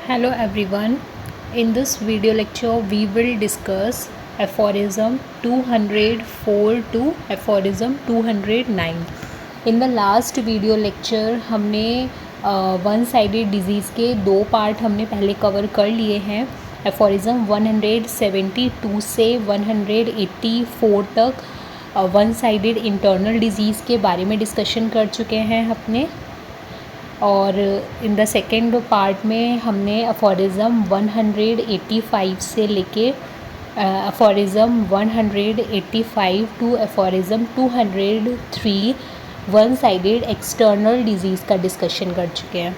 Hello everyone. In this video lecture we will discuss aphorism 204 to aphorism 209. In the last video lecture हमने one sided disease के दो part हमने पहले cover कर लिए हैं. aphorism 172 से 184 तक वन साइडेड इंटरनल डिजीज़ के बारे में डिस्कशन कर चुके हैं अपने. और इन द सेकेंड पार्ट में हमने अफोरिज़म 185 से लेके aphorism 185 to aphorism 203 one sided external disease का डिस्कशन कर चुके हैं.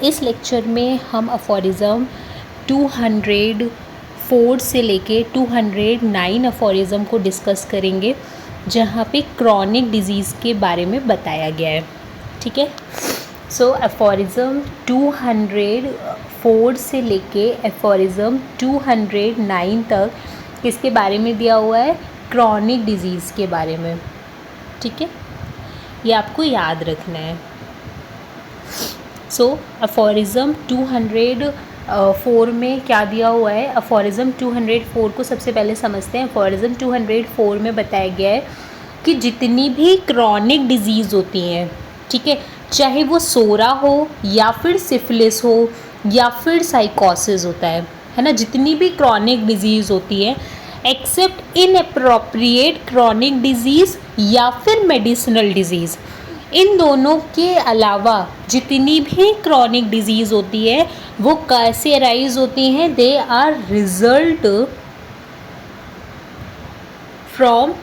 इस लेक्चर में हम अफोरिज़म 204 से लेके 209 अफोरिज़म को डिस्कस करेंगे, जहाँ पे क्रॉनिक डिजीज़ के बारे में बताया गया है. ठीक है. सो एफोरिज़म 204 से लेके एफोरिज़म 209 तक किसके बारे में दिया हुआ है? क्रॉनिक डिजीज़ के बारे में. ठीक है, ये आपको याद रखना है. सो एफोरिज़म 204 में क्या दिया हुआ है? एफोरिज़म 204 को सबसे पहले समझते हैं. एफोरिज़म 204 में बताया गया है कि जितनी भी क्रॉनिक डिजीज़ होती हैं, ठीक है, चाहे वो सोरा हो या फिर सिफिलिस हो या फिर साइकोसिस होता है ना, जितनी भी क्रॉनिक डिजीज़ होती है एक्सेप्ट इनएप्रोप्रिएट क्रॉनिक डिजीज़ या फिर मेडिसिनल डिजीज़, इन दोनों के अलावा जितनी भी क्रॉनिक डिजीज़ होती है वो कैसे अराइज होती हैं? They are result from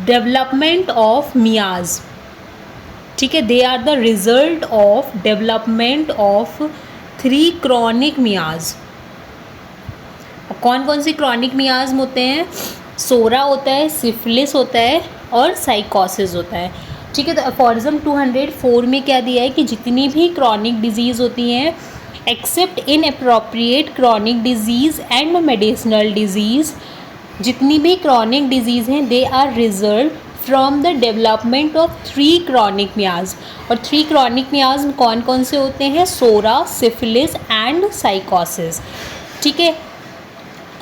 development of miasm. ठीक है, they are the result of development of 3 chronic miasm. कौन कौन सी क्रॉनिक मियाज होते हैं? सोरा होता है, सिफिलिस होता है और साइकोसिस होता है. ठीक है, तो एफोरिज़म 204 में क्या दिया है कि जितनी भी क्रॉनिक डिजीज़ होती हैं except inappropriate chronic disease and medicinal disease, जितनी भी क्रॉनिक डिजीज़ हैं they are result from the development of 3 chronic miasm. और 3 क्रॉनिक मियाज कौन कौन से होते हैं? Psora, syphilis and sycosis. ठीक है.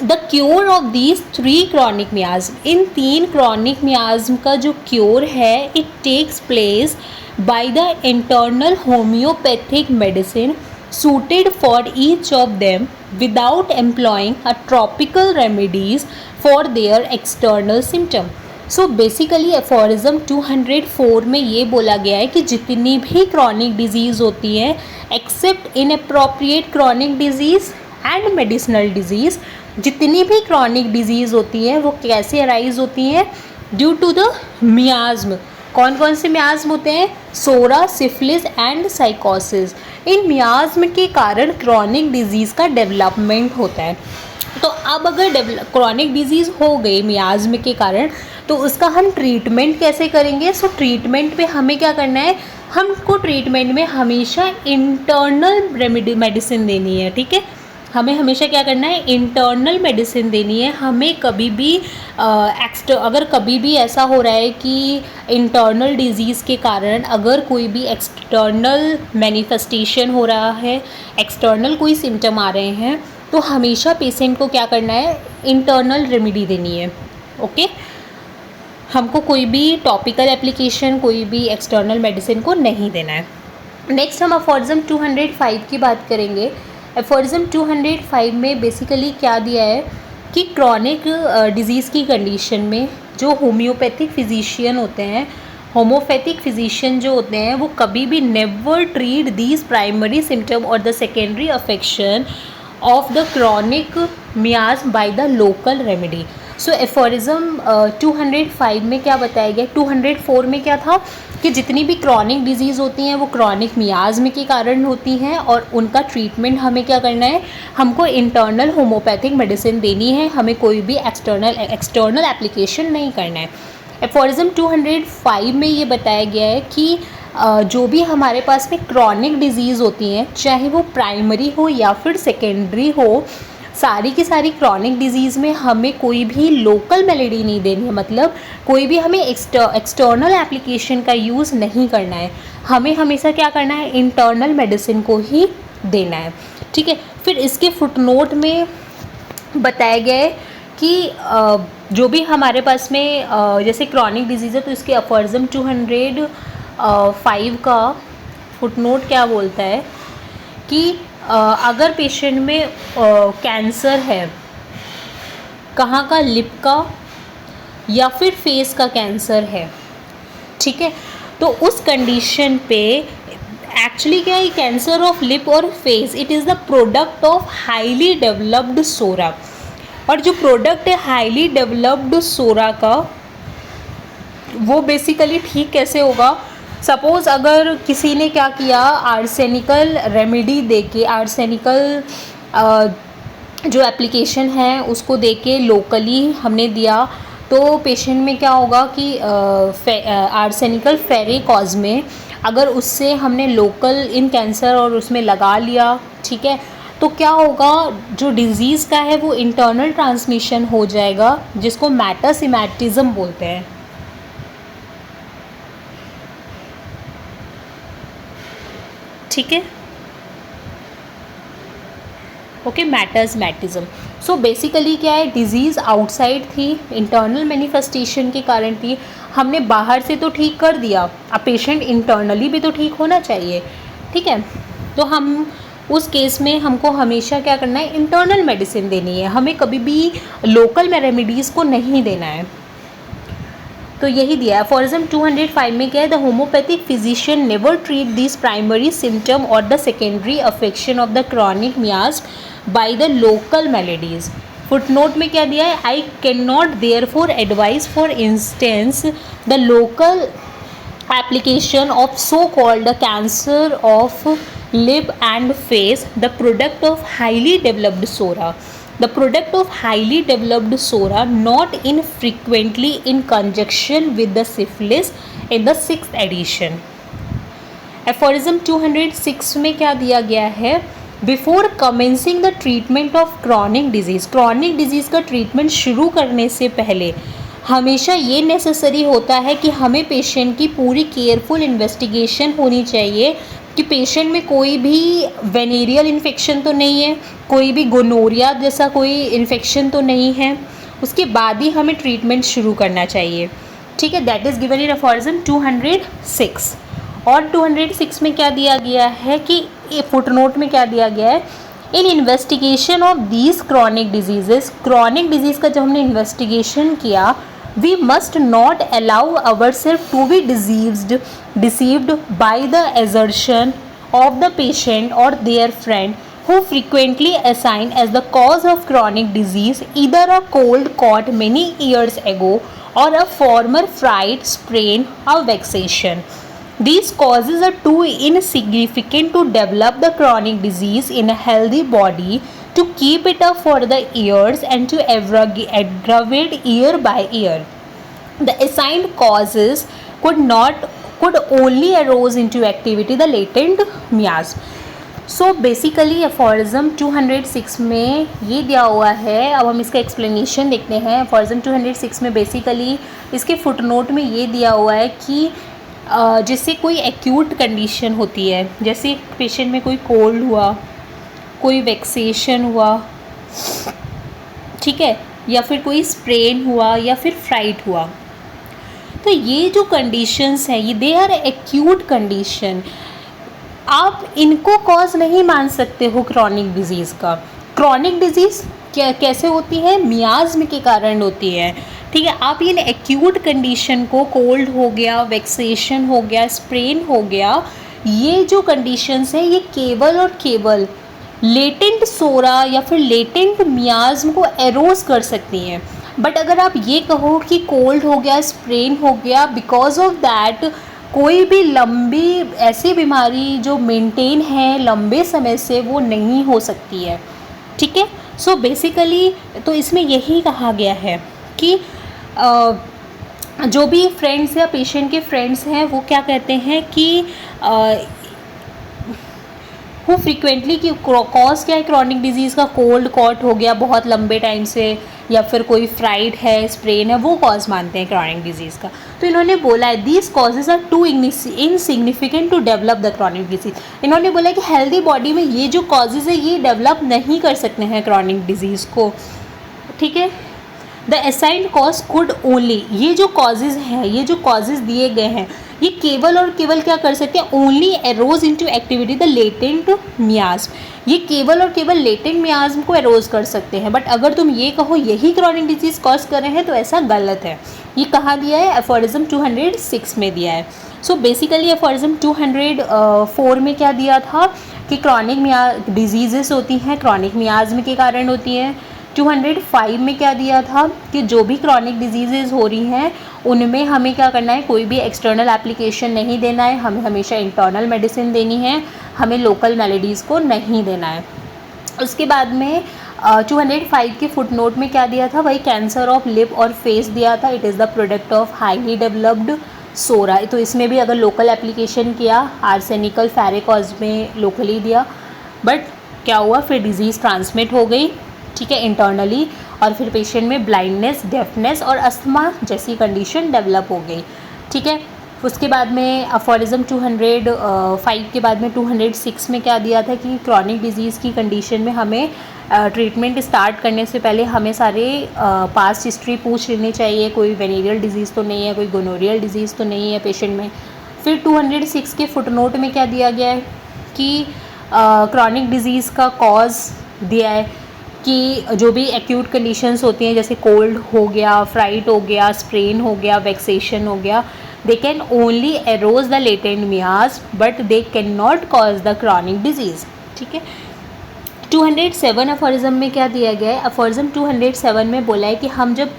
The cure of these 3 chronic miasm, इन 3 क्रॉनिक मियाज का जो क्योर है it takes place by the internal homeopathic medicine suited for each of them without employing a tropical remedies for their external symptom. So basically aphorism 204 में ये बोला गया है कि जितनी भी क्रॉनिक डिजीज़ होती हैं except inappropriate chronic disease and medicinal disease, जितनी भी क्रॉनिक डिजीज़ होती हैं वो कैसे अराइज होती हैं? Due to the miasm. कौन कौन से मियाज्म होते हैं? Psora, syphilis and साइकोसिस. इन मियाज्म के कारण क्रॉनिक डिजीज़ का डेवलपमेंट होता है. तो अब अगर क्रॉनिक डिजीज़ हो गई मियाज्म के कारण तो उसका हम ट्रीटमेंट कैसे करेंगे? सो ट्रीटमेंट पे हमें क्या करना है? हमको ट्रीटमेंट में हमेशा इंटरनल रेमेडी मेडिसिन देनी है. ठीक है, हमें हमेशा क्या करना है? इंटरनल मेडिसिन देनी है. हमें कभी भी अगर कभी भी ऐसा हो रहा है कि इंटरनल डिजीज़ के कारण अगर कोई भी एक्सटर्नल मैनिफेस्टेशन हो रहा है, एक्सटर्नल कोई सिम्टम आ रहे हैं, तो हमेशा पेशेंट को क्या करना है? इंटरनल रेमेडी देनी है. ओके, हमको कोई भी टॉपिकल एप्लीकेशन, कोई भी एक्सटर्नल मेडिसिन को नहीं देना है. नेक्स्ट हम अफोरिज़म 205 की बात करेंगे. एफोरिज़म 205 में बेसिकली क्या दिया है कि क्रॉनिक डिजीज़ की कंडीशन में जो होम्योपैथिक फिजिशियन होते हैं, होम्योपैथिक फिजिशियन जो होते हैं वो कभी भी never treat these primary symptom और the secondary affection of the chronic miasm by the local remedy. So aphorism 205 में क्या बताया गया? 204 में क्या था कि जितनी भी क्रॉनिक डिजीज़ होती हैं वो क्रॉनिक मियाज्म के कारण होती हैं और उनका ट्रीटमेंट हमें क्या करना है? हमको इंटरनल होम्योपैथिक मेडिसिन देनी है. हमें कोई भी एक्सटर्नल एप्लीकेशन नहीं करना है. एफोरिज़म 205 में ये बताया गया है कि जो भी हमारे पास में क्रॉनिक डिजीज़ होती हैं, चाहे वो प्राइमरी हो या फिर सेकेंडरी हो, सारी की सारी क्रॉनिक डिजीज़ में हमें कोई भी लोकल मेलेडी नहीं देनी है, मतलब कोई भी हमें एक्सटर्नल एप्लीकेशन का यूज़ नहीं करना है, हमें हमेशा क्या करना है, इंटरनल मेडिसिन को ही देना है। ठीक है, फिर इसके फुटनोट में बताया गया है कि जो भी हमारे पास में जैसे क्रॉनिक डिजीज़ है तो इसके अफॉर्जम 205 का फुटनोट क्या बोलता है कि अगर पेशेंट में कैंसर है, कहाँ का, लिप का या फिर फेस का कैंसर है, ठीक है, तो उस कंडीशन पे एक्चुअली क्या है, कैंसर ऑफ लिप और face, it is the product of highly developed psora. और जो प्रोडक्ट है हाईली डेवलप्ड सोरा का, वो बेसिकली ठीक कैसे होगा, सपोज़ अगर किसी ने क्या किया, आर्सेनिकल रेमेडी देके, आर्सेनिकल जो एप्लीकेशन है उसको देके लोकली हमने दिया, तो पेशेंट में क्या होगा कि आर्सेनिकल फेरिक में अगर उससे हमने लोकल इन कैंसर और उसमें लगा लिया, ठीक है, तो क्या होगा, जो डिज़ीज़ का है वो इंटरनल ट्रांसमिशन हो जाएगा, जिसको मेटासिमैटिज्म बोलते हैं। ठीक है, ओके, मेटासिमैटिज्म। सो बेसिकली क्या है, डिज़ीज़ आउटसाइड थी, इंटरनल मैनिफेस्टेशन के कारण थी, हमने बाहर से तो ठीक कर दिया, अब पेशेंट इंटरनली भी तो ठीक होना चाहिए। ठीक है, तो हम उस केस में हमको हमेशा क्या करना है, इंटरनल मेडिसिन देनी है, हमें कभी भी लोकल रेमेडीज़ को नहीं देना है। तो यही दिया है। अफॉर्जम 205 में क्या है, the homeopathic physician never treat this primary symptom और the secondary affection of the chronic miasm by the local maladies. Footnote में क्या दिया है, I can not therefore advise for instance the local application of so-called cancer of lip and face, the product of highly developed sora. The product of highly developed sora not infrequently in conjunction with the syphilis in the 6th edition. Aphorism 206 में क्या दिया गया है, before commencing the treatment of chronic disease, chronic disease का treatment शुरू करने से पहले हमेशा ये नेसेसरी होता है कि हमें पेशेंट की पूरी केयरफुल इन्वेस्टिगेशन होनी चाहिए कि पेशेंट में कोई भी वेनेरियल इन्फेक्शन तो नहीं है, कोई भी गोनोरिया जैसा कोई इन्फेक्शन तो नहीं है, उसके बाद ही हमें ट्रीटमेंट शुरू करना चाहिए। ठीक है, दैट इज़ गिवन इन अफॉर्जम 206। और 206 में क्या दिया गया है कि फुटनोट में क्या दिया गया है, इन investigation of these chronic disease, chronic disease का जब हमने इन्वेस्टिगेशन किया, we must not allow ourselves to be deceived by the assertion of the patient or their friend who frequently assign as the cause of chronic disease either a cold caught many years ago or a former fright, sprain or vexation. These causes are too insignificant to develop the chronic disease in a healthy body to keep it up for the years and to aggravate year by year. The assigned causes could only arouse into activity the latent miasm. So basically aphorism 206 में ये दिया हुआ है। अब हम इसका explanation देखते हैं। अफॉर्जम 206 में बेसिकली इसके फुटनोट में ये दिया हुआ है कि जैसे कोई एक्यूट कंडीशन होती है, जैसे पेशेंट में कोई कोल्ड हुआ, कोई वैक्सेशन हुआ, ठीक है, या फिर कोई स्प्रेन हुआ या फिर फ्राइट हुआ, तो ये जो कंडीशंस हैं ये दे आर एक्यूट कंडीशन। आप इनको कॉज नहीं मान सकते हो क्रॉनिक डिजीज़ का। क्रॉनिक डिजीज़ कैसे होती है, मियाज्म के कारण होती है। ठीक है, आप इन एक्यूट कंडीशन को, कोल्ड हो गया, वैक्सेशन हो गया, स्प्रेन हो गया, ये जो कंडीशंस हैं ये केवल और केवल लेटेंट सोरा या फिर लेटेंट मियाज्म को एरोज कर सकती हैं। बट अगर आप ये कहो कि कोल्ड हो गया, स्प्रेन हो गया, बिकॉज ऑफ दैट कोई भी लंबी ऐसी बीमारी जो मेंटेन है लंबे समय से, वो नहीं हो सकती है। ठीक है, सो बेसिकली तो इसमें यही कहा गया है कि जो भी फ्रेंड्स या पेशेंट के फ्रेंड्स हैं वो क्या कहते हैं कि हु फ्रिक्वेंटली की कॉज क्या है क्रॉनिक डिजीज़ का, कोल्ड कॉट हो गया बहुत लंबे टाइम से, या फिर कोई फ्राइड है, स्प्रेन है, वो कॉज मानते हैं क्रॉनिक डिजीज़ का। तो इन्होंने बोला है these causes are too insignificant to develop the chronic disease. इन्होंने बोला है कि हेल्दी बॉडी में ये जो कॉजेज है ये डेवलप नहीं कर सकते हैं क्रॉनिक डिजीज़ को, ठीक है। The assigned cause could only, ये जो कॉजेज हैं, ये जो कॉजेज दिए गए हैं, ये केवल और केवल क्या कर सकते हैं, only arrows into activity the latent मियाज्म, ये केवल और केवल लेटेंट मियाज्म को एरोज कर सकते हैं। बट अगर तुम ये कहो यही क्रॉनिक डिजीज़ कॉज कर रहे हैं तो ऐसा गलत है। ये कहाँ दिया है, एफोरिज्म 206 में दिया है। सो बेसिकली एफोरिज्म 204 में क्या दिया था कि क्रॉनिक डिजीजेस होती हैं क्रॉनिक मियाज्म के कारण होती हैं। 205 में क्या दिया था कि जो भी क्रॉनिक डिजीज़ेज़ हो रही हैं उनमें हमें क्या करना है, कोई भी एक्सटर्नल एप्लीकेशन नहीं देना है, हमें हमेशा इंटरनल मेडिसिन देनी है, हमें लोकल मेलोडीज़ को नहीं देना है। उसके बाद में 205 के फुट नोट में क्या दिया था, वही कैंसर ऑफ लिप और फेस दिया था। It is the product of highly developed psora. तो इसमें भी अगर लोकल एप्लीकेशन किया, आर्सेनिकल फेरिक में लोकली दिया, बट क्या हुआ फिर डिजीज़ ट्रांसमिट हो गई, ठीक है, इंटरनली, और फिर पेशेंट में ब्लाइंडनेस, डेफनेस और अस्थमा जैसी कंडीशन डेवलप हो गई, ठीक है। उसके बाद में अफोरिज्म 205 के बाद में 206 में क्या दिया था कि क्रॉनिक डिजीज़ की कंडीशन में हमें ट्रीटमेंट स्टार्ट करने से पहले हमें सारे पास्ट हिस्ट्री पूछ लेनी चाहिए, कोई वेनेरियल डिजीज़ तो नहीं है, कोई गोनोरियल डिजीज़ तो नहीं है पेशेंट में। फिर 206 के फुटनोट में क्या दिया गया है कि क्रॉनिक डिजीज़ का कॉज दिया है कि जो भी एक्यूट कंडीशंस होती हैं जैसे कोल्ड हो गया, फ्राइट हो गया, स्प्रेन हो गया, वैक्सेशन हो गया, they can only arrows the latent मियाज्म but they can not cause the chronic disease, ठीक है। 207 अफोरिज्म में क्या दिया गया है, अफोरिज्म 207 में बोला है कि हम जब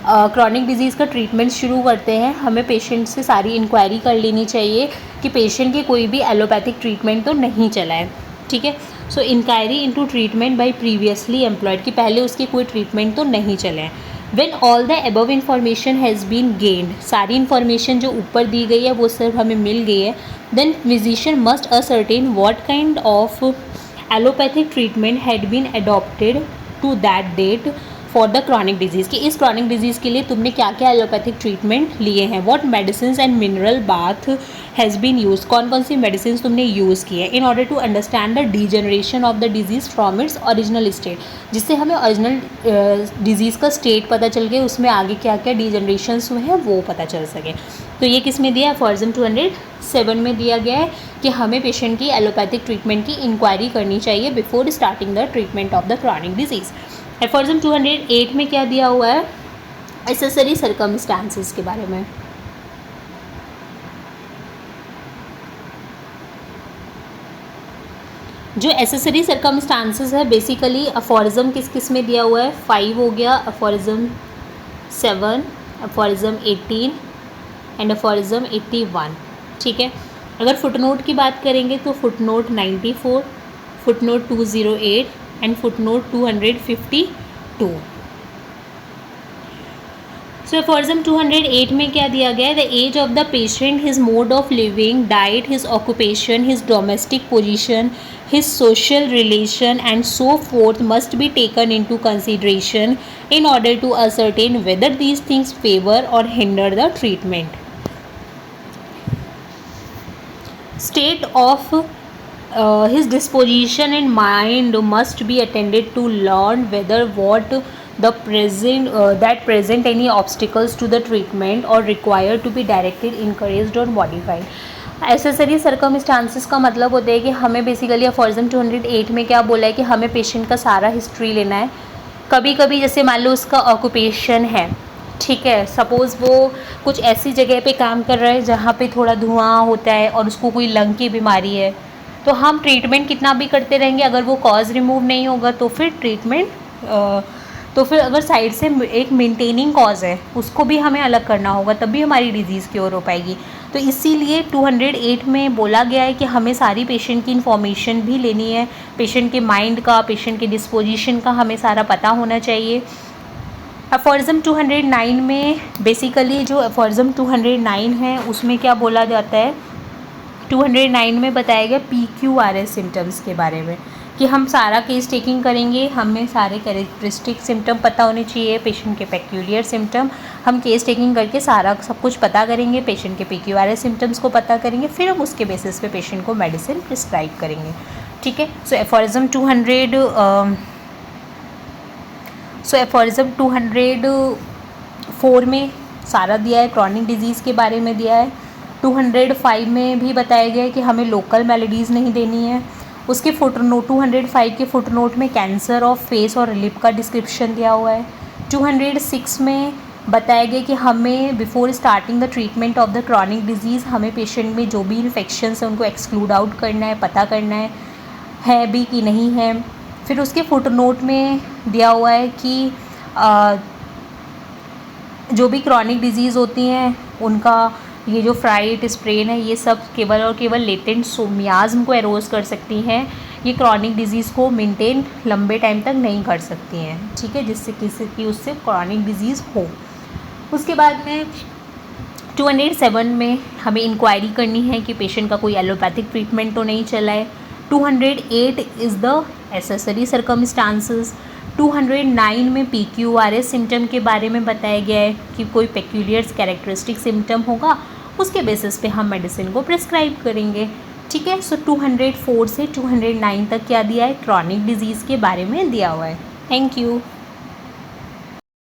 क्रॉनिक डिजीज़ का ट्रीटमेंट शुरू करते हैं हमें पेशेंट से सारी इंक्वायरी कर लेनी चाहिए कि पेशेंट के कोई भी एलोपैथिक ट्रीटमेंट तो नहीं चला है, ठीक है। So inquiry into treatment by previously employed, कि पहले उसके कोई ट्रीटमेंट तो नहीं चले हैं। When all the above information has been gained, सारी इन्फॉर्मेशन जो ऊपर दी गई है वो सिर्फ हमें मिल गई है, then physician must ascertain what kind of allopathic treatment had been adopted to that date for the chronic disease, कि इस क्रॉनिक डिजीज़ के लिए तुमने क्या क्या एलोपैथिक ट्रीटमेंट लिए हैं। What medicine and mineral bath has been use, कौन कौन सी मेडिसिन तुमने यूज़ की है, in order to understand the degeneration of the disease from its original state, जिससे हमें ओरिजिनल डिजीज़ का स्टेट पता चल गया, उसमें आगे क्या क्या डीजनरेशंस हुए हैं वो पता चल सके। तो ये किस में दिया है, अफोरिज्म 207 में दिया गया है कि हमें पेशेंट की एलोपैथिक ट्रीटमेंट की इंक्वायरी करनी चाहिए before starting the treatment of the chronic disease. Aphorism 208 में क्या दिया हुआ है, एसेसरी सर्कमस्टांसेस के बारे में। जो एसेसरी सर्कमस्टांसेस है बेसिकली अफोरिज्म किस किस में दिया हुआ है, 5 हो गया, अफोरिज्म 7, अफोरिज्म 18 एंड अफोरिज्म 81, ठीक है। अगर फुटनोट की बात करेंगे तो footnote 94, footnote 208 and footnote 252। So aphorism 208 में क्या दिया गया है, the age of the patient, his mode of living, diet, his occupation, his domestic position, his social relation and so forth must be taken into consideration in order to ascertain whether these things favor or hinder the treatment. State of his disposition and mind must be attended to learn whether that present any obstacles to the treatment or require to be directed, encouraged or modified. Accessory circumstances का मतलब होता है कि हमें basically aphorism 208 में क्या बोला है कि हमें पेशेंट का सारा हिस्ट्री लेना है। कभी कभी जैसे मान लो उसका ऑक्यूपेशन है, ठीक है, सपोज़ वो कुछ ऐसी जगह पे काम कर रहा है जहाँ पे थोड़ा धुआं होता है और उसको कोई लंग की बीमारी है, तो हम ट्रीटमेंट कितना भी करते रहेंगे, अगर वो कॉज रिमूव नहीं होगा तो फिर अगर साइड से एक मेंटेनिंग कॉज है उसको भी हमें अलग करना होगा, तब भी हमारी डिजीज़ क्योर हो पाएगी। तो इसीलिए 208 में बोला गया है कि हमें सारी पेशेंट की इन्फॉर्मेशन भी लेनी है, पेशेंट के माइंड का, पेशेंट के डिस्पोजिशन का हमें सारा पता होना चाहिए। अफोरिज्म 209 में बेसिकली जो अफोरिज्म 209 है उसमें क्या बोला जाता है 209 में बताया गया PQRS सिम्टम्स के बारे में कि हम सारा केस टेकिंग करेंगे, हमें सारे कैरेक्टरिस्टिक सिम्टम पता होने चाहिए, पेशेंट के पेक्यूलियर सिम्टम, हम केस टेकिंग करके सारा सब कुछ पता करेंगे, पेशेंट के PQRS सिम्टम्स को पता करेंगे, फिर हम उसके बेसिस पे पेशेंट को मेडिसिन प्रिस्क्राइब करेंगे। ठीक है। सो एफोरिज्म 204 में सारा दिया है, क्रॉनिक डिजीज़ के बारे में दिया है। 205 में भी बताया गया है कि हमें लोकल मेलोडीज़ नहीं देनी है। उसके फुटनोट 205 के फुटनोट में कैंसर ऑफ फेस और लिप का डिस्क्रिप्शन दिया हुआ है। 206 में बताया गया कि हमें before starting the treatment of the chronic disease हमें पेशेंट में जो भी इन्फेक्शंस है उनको एक्सक्लूड आउट करना है, पता करना है भी कि नहीं है। फिर उसके फुटनोट में दिया हुआ है कि जो भी क्रॉनिक डिजीज़ होती हैं उनका ये जो फ्राइट स्प्रेन है ये सब केवल और केवल लेटेंट सोमियाज्म को एरोज कर सकती हैं, ये क्रॉनिक डिजीज़ को मेंटेन लंबे टाइम तक नहीं कर सकती हैं। ठीक है, जिससे किसी की उससे क्रॉनिक डिजीज़ हो। उसके बाद में 207 में हमें इंक्वायरी करनी है कि पेशेंट का कोई एलोपैथिक ट्रीटमेंट तो नहीं चला है। 208 इज़ द एसेसरी सर्कमस्टांसेस। 209 में PQRS सिम्टम के बारे में बताया गया है कि कोई पेक्यूलियर कैरेक्टरिस्टिक सिम्टम होगा, उसके बेसिस पे हम मेडिसिन को प्रिस्क्राइब करेंगे। ठीक है। सो 204 से 209 तक क्या दिया है, क्रॉनिक डिजीज़ के बारे में दिया हुआ है। Thank you.